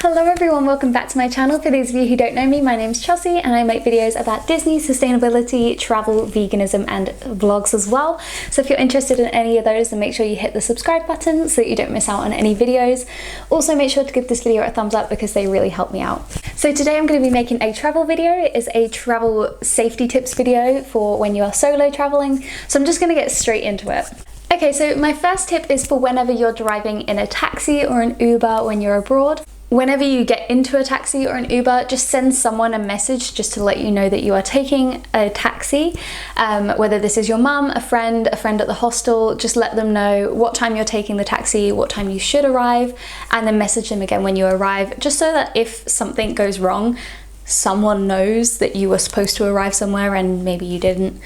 Hello everyone, welcome back to my channel. For those of you who don't know me, my name's Chelsea and I make videos about Disney, sustainability, travel, veganism and vlogs as well. So if you're interested in any of those, then make sure you hit the subscribe button so that you don't miss out on any videos. Also make sure to give this video a thumbs up because they really help me out. So today I'm going to be making a travel video. It is a travel safety tips video for when you are solo traveling. So I'm just going to get straight into it. Okay, so my first tip is for whenever you're driving in a taxi or an Uber when you're abroad. Whenever you get into a taxi or an Uber, just send someone a message just to let you know that you are taking a taxi. Whether this is your mum, a friend at the hostel, just let them know what time you're taking the taxi, what time you should arrive, and then message them again when you arrive, just so that if something goes wrong, someone knows that you were supposed to arrive somewhere and maybe you didn't.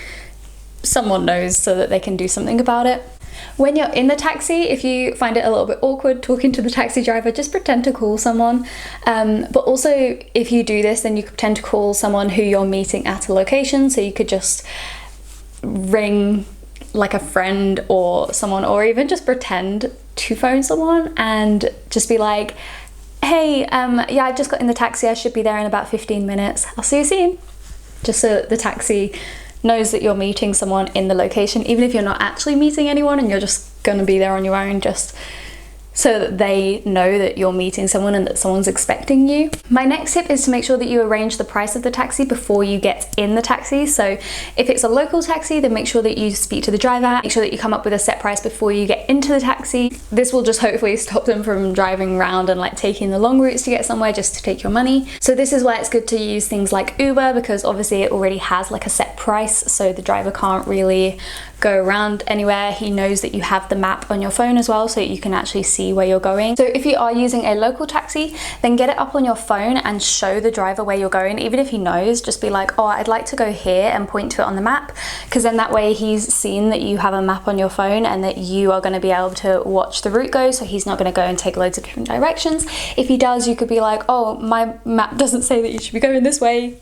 Someone knows so that they can do something about it. When you're in the taxi, if you find it a little bit awkward talking to the taxi driver, just pretend to call someone. But also, if you do this, then you could pretend to call someone who you're meeting at a location. So you could just ring like a friend or someone, or even just pretend to phone someone and just be like, hey, yeah, I just got in the taxi. I should be there in about 15 minutes. I'll see you soon. Just so the taxi knows that you're meeting someone in the location, even if you're not actually meeting anyone and you're just gonna be there on your own, just so that they know that you're meeting someone and that someone's expecting you. My next tip is to make sure that you arrange the price of the taxi before you get in the taxi. So if it's a local taxi, then make sure that you speak to the driver, make sure that you come up with a set price before you get into the taxi. This will just hopefully stop them from driving around and like taking the long routes to get somewhere just to take your money. So this is why it's good to use things like Uber, because obviously it already has like a set price, so the driver can't really go around anywhere. He knows that you have the map on your phone as well, so you can actually see where you're going. So if you are using a local taxi, then get it up on your phone and show the driver where you're going. Even if he knows, just be like, oh, I'd like to go here, and point to it on the map, because then that way he's seen that you have a map on your phone and that you are going to be able to watch the route go, so he's not going to go and take loads of different directions. If he does, you could be like, oh, my map doesn't say that you should be going this way.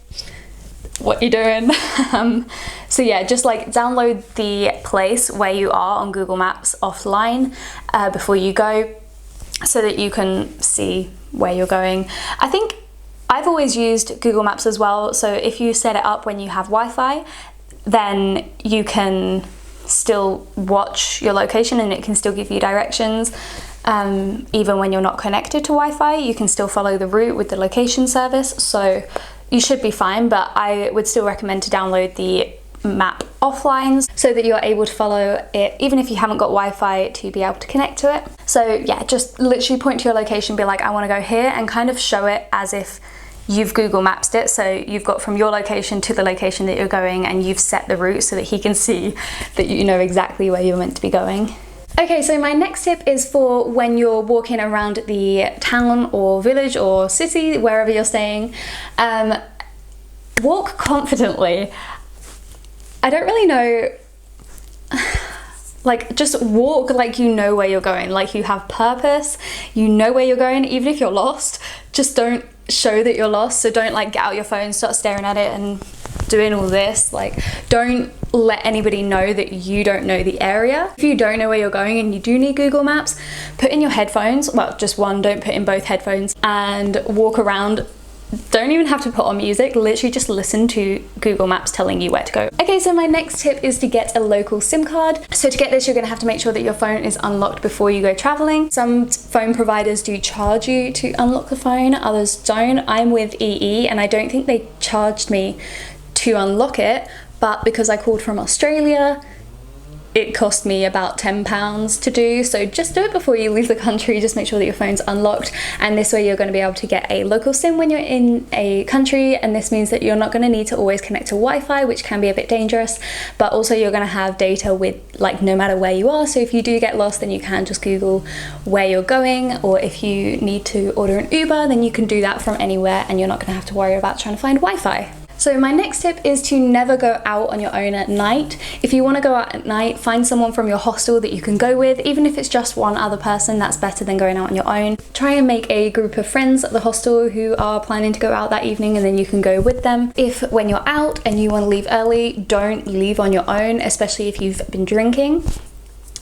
What you doing? So yeah, just like download the place where you are on Google Maps offline before you go, so that you can see where you're going. I think I've always used Google Maps as well, so if you set it up when you have Wi-Fi, then you can still watch your location and it can still give you directions. Even when you're not connected to Wi-Fi, you can still follow the route with the location service, so you should be fine. But I would still recommend to download the map offline so that you're able to follow it even if you haven't got Wi-Fi to be able to connect to it. So yeah, just literally point to your location, be like, I want to go here, and kind of show it as if you've Google Mapped it. So you've got from your location to the location that you're going, and you've set the route so that he can see that you know exactly where you're meant to be going. Okay, so my next tip is for when you're walking around the town or village or city, wherever you're staying. Walk confidently. I don't really know, like, just walk like you know where you're going, like you have purpose, you know where you're going. Even if you're lost, just don't show that you're lost. So don't like get out your phone, start staring at it and doing all this. Like, don't let anybody know that you don't know the area. If you don't know where you're going and you do need Google Maps, put in your headphones, well, just one, don't put in both headphones, and walk around. Don't even have to put on music, literally just listen to Google Maps telling you where to go. Okay, so my next tip is to get a local SIM card. So to get this, you're gonna have to make sure that your phone is unlocked before you go traveling. Some phone providers do charge you to unlock the phone, others don't. I'm with EE and I don't think they charged me to unlock it, but because I called from Australia, it cost me about £10 to do. So just do it before you leave the country. Just make sure that your phone's unlocked, and this way you're going to be able to get a local SIM when you're in a country, and this means that you're not going to need to always connect to Wi-Fi, which can be a bit dangerous, but also you're going to have data with, like, no matter where you are. So if you do get lost, then you can just Google where you're going, or if you need to order an Uber, then you can do that from anywhere and you're not going to have to worry about trying to find Wi-Fi. So my next tip is to never go out on your own at night. If you want to go out at night, find someone from your hostel that you can go with. Even if it's just one other person, that's better than going out on your own. Try and make a group of friends at the hostel who are planning to go out that evening, and then you can go with them. If when you're out and you want to leave early, don't leave on your own, especially if you've been drinking.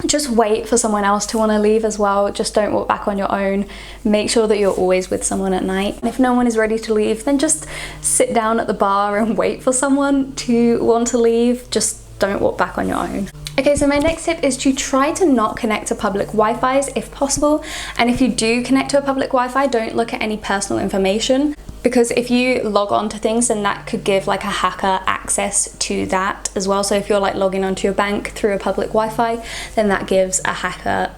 just wait for someone else to want to leave as well. Just don't walk back on your own. Make sure that you're always with someone at night. And if no one is ready to leave, then just sit down at the bar and wait for someone to want to leave. Just don't walk back on your own. Okay, so my next tip is to try to not connect to public Wi-Fis if possible. And if you do connect to a public Wi-Fi, don't look at any personal information, because if you log on to things, then that could give like a hacker access to that as well. So if you're like logging onto your bank through a public Wi-Fi, then that gives a hacker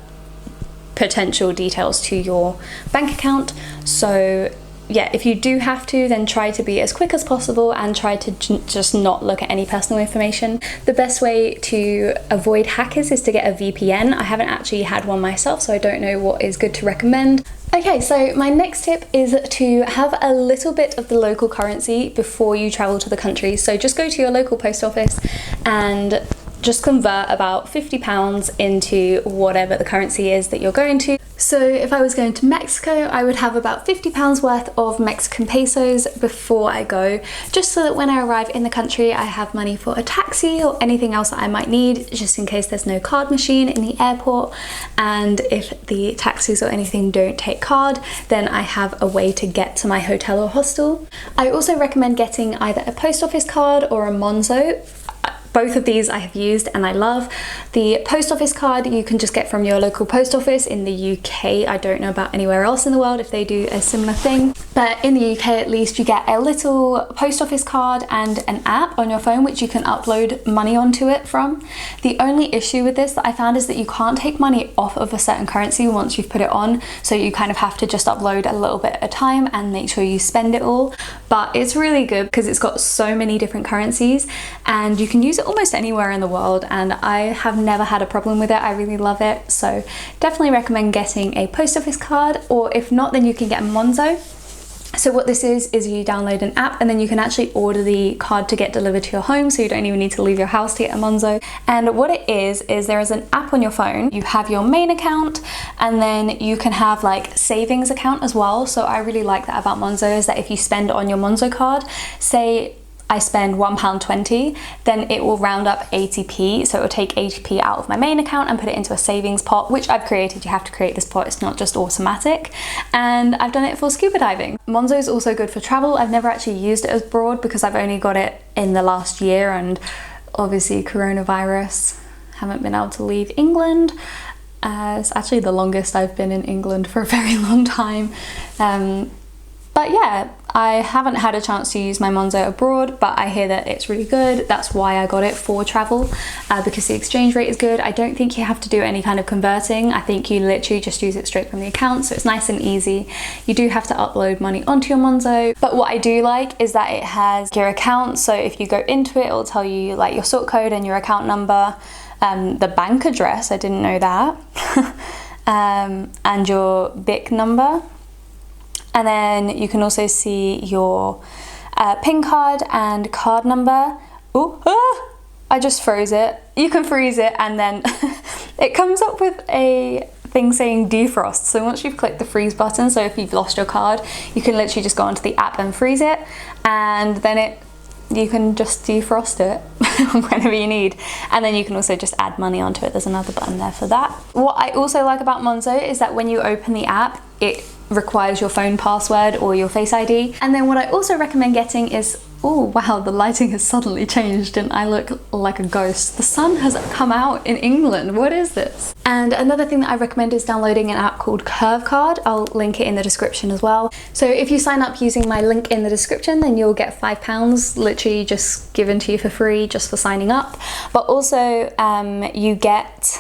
potential details to your bank account. So yeah, if you do have to, then try to be as quick as possible and try to just not look at any personal information. The best way to avoid hackers is to get a VPN. I haven't actually had one myself, so I don't know what is good to recommend. Okay, so my next tip is to have a little bit of the local currency before you travel to the country. So just go to your local post office and just convert about £50 into whatever the currency is that you're going to. So if I was going to Mexico, I would have about £50 worth of Mexican pesos before I go, just so that when I arrive in the country, I have money for a taxi or anything else that I might need, just in case there's no card machine in the airport. And if the taxis or anything don't take card, then I have a way to get to my hotel or hostel. I also recommend getting either a post office card or a Monzo. Both of these I have used and I love. The post office card you can just get from your local post office in the UK. I don't know about anywhere else in the world if they do a similar thing. But in the UK at least, you get a little post office card and an app on your phone which you can upload money onto it from. The only issue with this that I found is that you can't take money off of a certain currency once you've put it on. So you kind of have to just upload a little bit at a time and make sure you spend it all. But it's really good because it's got so many different currencies and you can use it almost anywhere in the world, and I have never had a problem with it. I really love it, so definitely recommend getting a post office card, or if not, then you can get a Monzo. So what this is you download an app and then you can actually order the card to get delivered to your home, so you don't even need to leave your house to get a Monzo. And what it is there is an app on your phone. You have your main account and then you can have like savings account as well. So I really like that about Monzo, is that if you spend on your Monzo card, say I spend £1.20, then it will round up 80p. So it will take 80p out of my main account and put it into a savings pot, which I've created. You have to create this pot, it's not just automatic. And I've done it for scuba diving. Monzo is also good for travel. I've never actually used it abroad because I've only got it in the last year, and obviously coronavirus, haven't been able to leave England. It's actually the longest I've been in England for a very long time. But yeah, I haven't had a chance to use my Monzo abroad, but I hear that it's really good. That's why I got it for travel, because the exchange rate is good. I don't think you have to do any kind of converting. I think you literally just use it straight from the account, so it's nice and easy. You do have to upload money onto your Monzo, but what I do like is that it has your account. So if you go into it, it'll tell you like your sort code and your account number, the bank address, I didn't know that, and your BIC number. And then you can also see your PIN card and card number. Ooh, I just froze it. You can freeze it and then it comes up with a thing saying defrost. So once you've clicked the freeze button, so if you've lost your card, you can literally just go onto the app and freeze it, and then you can just defrost it whenever you need. And then you can also just add money onto it. There's another button there for that. What I also like about Monzo is that when you open the app, it requires your phone password or your Face ID. And then what I also recommend getting is, oh wow, the lighting has suddenly changed and I look like a ghost. The sun has come out in England. What is this? And another thing that I recommend is downloading an app called Curve Card. I'll link it in the description as well. So if you sign up using my link in the description, then you'll get £5 literally just given to you for free just for signing up. But also you get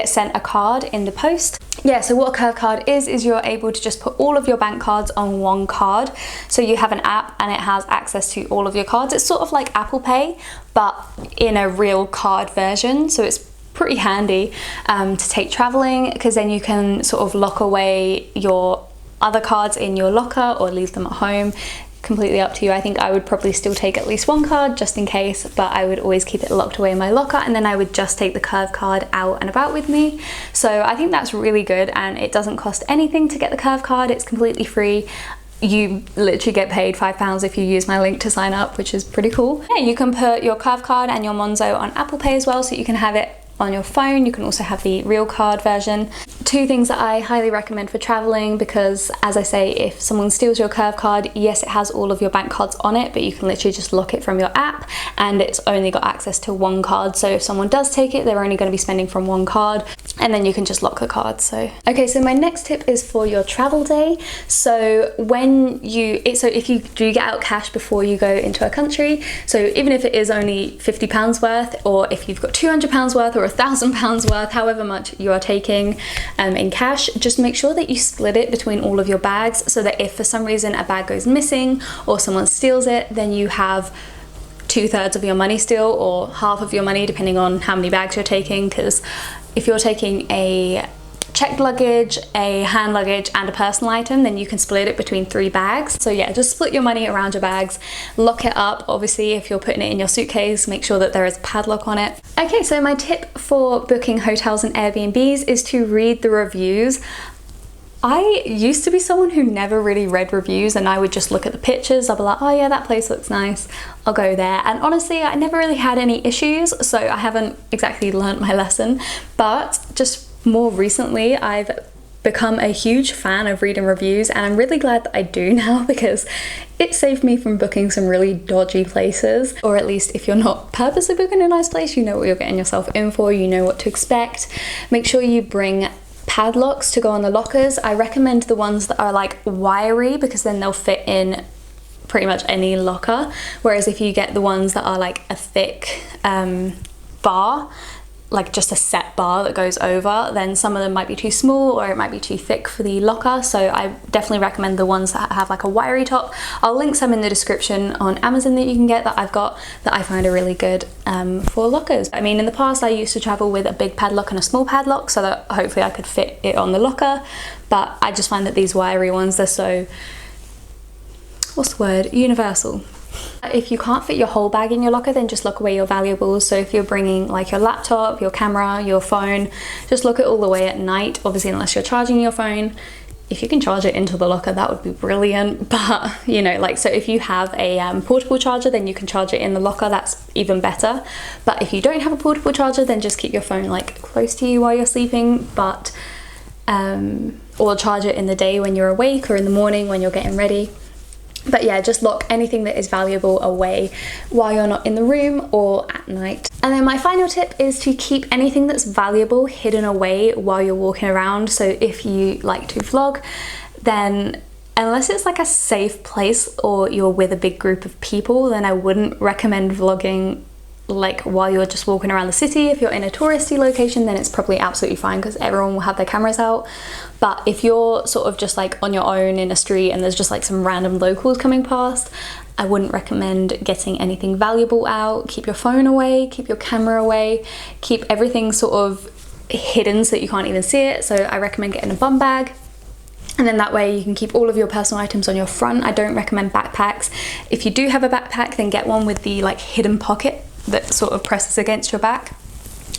sent a card in the post. Yeah, so what a curve card is you're able to just put all of your bank cards on one card. So you have an app and it has access to all of your cards. It's sort of like Apple Pay, but in a real card version. So it's pretty handy to take traveling, because then you can sort of lock away your other cards in your locker or leave them at home. Completely up to you. I think I would probably still take at least one card just in case, but I would always keep it locked away in my locker, and then I would just take the curve card out and about with me. So I think that's really good, and it doesn't cost anything to get the curve card. It's completely free. You literally get paid £5 if you use my link to sign up, which is pretty cool. Yeah, you can put your curve card and your Monzo on Apple Pay as well, so you can have it on your phone. You can also have the real card version. Two things that I highly recommend for traveling, because as I say, if someone steals your Curve card, yes, it has all of your bank cards on it, but you can literally just lock it from your app and it's only got access to one card. So if someone does take it, they're only going to be spending from one card, and then you can just lock the card. So okay, so my next tip is for your travel day. So if you do get out cash before you go into a country, so even if it is only £50 worth, or if you've got £200 worth or £1,000 worth, however much you are taking in cash, just make sure that you split it between all of your bags, so that if for some reason a bag goes missing or someone steals it, then you have 2/3 of your money still, or half of your money depending on how many bags you're taking. Because if you're taking a checked luggage, a hand luggage and a personal item, then you can split it between 3 bags. So yeah, just split your money around your bags, lock it up. Obviously if you're putting it in your suitcase, make sure that there is a padlock on it. Okay, so my tip for booking hotels and Airbnbs is to read the reviews. I used to be someone who never really read reviews, and I would just look at the pictures. I'll be like, oh yeah, that place looks nice, I'll go there. And honestly, I never really had any issues, so I haven't exactly learnt my lesson. But just more recently, I've become a huge fan of reading reviews, and I'm really glad that I do now, because it saved me from booking some really dodgy places. Or at least if you're not purposely booking a nice place, you know what you're getting yourself in for, you know what to expect. Make sure you bring padlocks to go on the lockers. I recommend the ones that are like wiry, because then they'll fit in pretty much any locker. Whereas if you get the ones that are like a thick bar, like just a set bar that goes over, then some of them might be too small or it might be too thick for the locker. So I definitely recommend the ones that have like a wiry top. I'll link some in the description on Amazon that you can get, that I've got, that I find are really good for lockers. I mean, in the past I used to travel with a big padlock and a small padlock, so that hopefully I could fit it on the locker. But I just find that these wiry ones, they're so, what's the word, universal. If you can't fit your whole bag in your locker, then just lock away your valuables. So if you're bringing like your laptop, your camera, your phone, just lock it all away at night, obviously unless you're charging your phone. If you can charge it into the locker, that would be brilliant. But you know, like, so if you have a portable charger, then you can charge it in the locker, that's even better. But if you don't have a portable charger, then just keep your phone like close to you while you're sleeping, but or charge it in the day when you're awake, or in the morning when you're getting ready. But yeah, just lock anything that is valuable away while you're not in the room or at night. And then my final tip is to keep anything that's valuable hidden away while you're walking around. So if you like to vlog, then unless it's like a safe place or you're with a big group of people, then I wouldn't recommend vlogging like while you're just walking around the city. If you're in a touristy location, then it's probably absolutely fine, because everyone will have their cameras out. But if you're sort of just like on your own in a street and there's just like some random locals coming past, I wouldn't recommend getting anything valuable out. Keep your phone away, keep your camera away, keep everything sort of hidden so that you can't even see it. So I recommend getting a bum bag. And then that way you can keep all of your personal items on your front. I don't recommend backpacks. If you do have a backpack, then get one with the like hidden pocket that sort of presses against your back,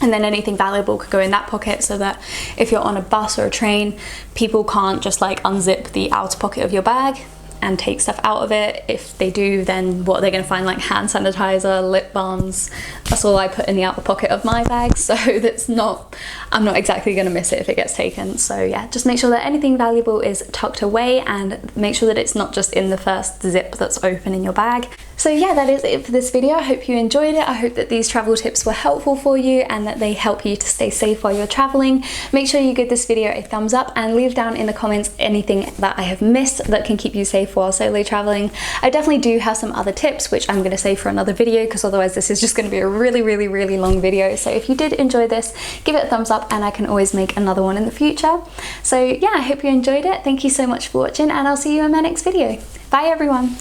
and then anything valuable could go in that pocket, so that if you're on a bus or a train, people can't just like unzip the outer pocket of your bag and take stuff out of it. If they do, then what they're going to find, like hand sanitizer, lip balms. That's all I put in the outer pocket of my bag, so I'm not exactly going to miss it if it gets taken. So yeah, just make sure that anything valuable is tucked away, and make sure that it's not just in the first zip that's open in your bag. So yeah, that is it for this video. I hope you enjoyed it. I hope that these travel tips were helpful for you and that they help you to stay safe while you're traveling. Make sure you give this video a thumbs up and leave down in the comments anything that I have missed that can keep you safe while solo traveling. I definitely do have some other tips, which I'm going to save for another video, because otherwise this is just going to be a really long video. So if you did enjoy this, give it a thumbs up and I can always make another one in the future. So yeah, I hope you enjoyed it. Thank you so much for watching, and I'll see you in my next video. Bye everyone.